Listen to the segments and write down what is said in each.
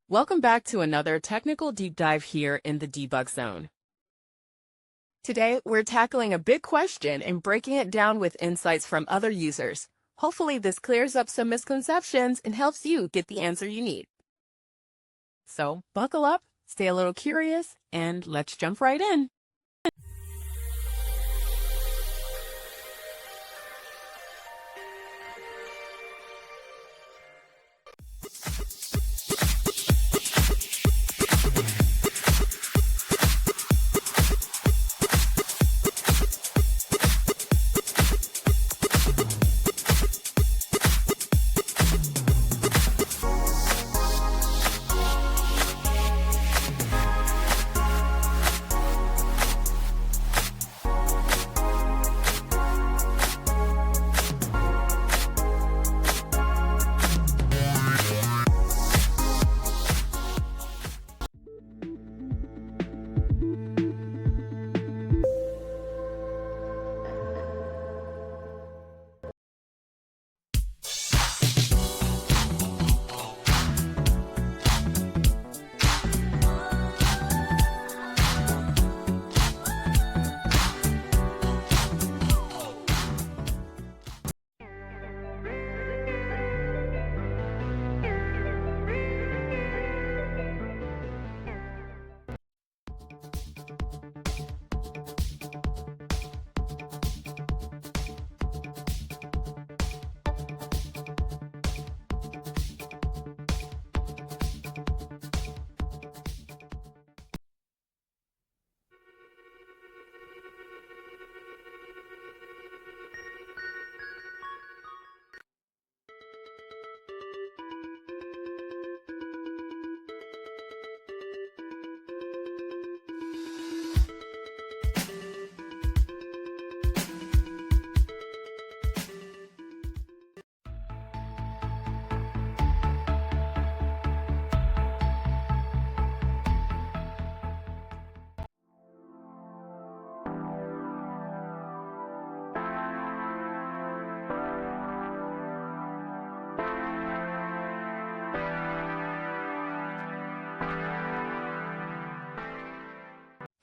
Welcome back to another technical deep dive here in the debug zone. Today, we're tackling a big question and breaking it down with insights from other users. Hopefully, this clears up some misconceptions and helps you get the answer you need. So, buckle up, stay a little curious, and let's jump right in.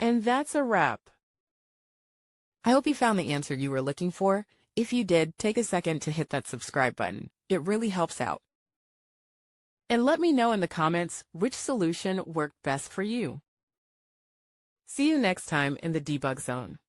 And that's a wrap. I hope you found the answer you were looking for. If you did, take a second to hit that subscribe button. It really helps out. And let me know in the comments which solution worked best for you. See you next time in the debug zone.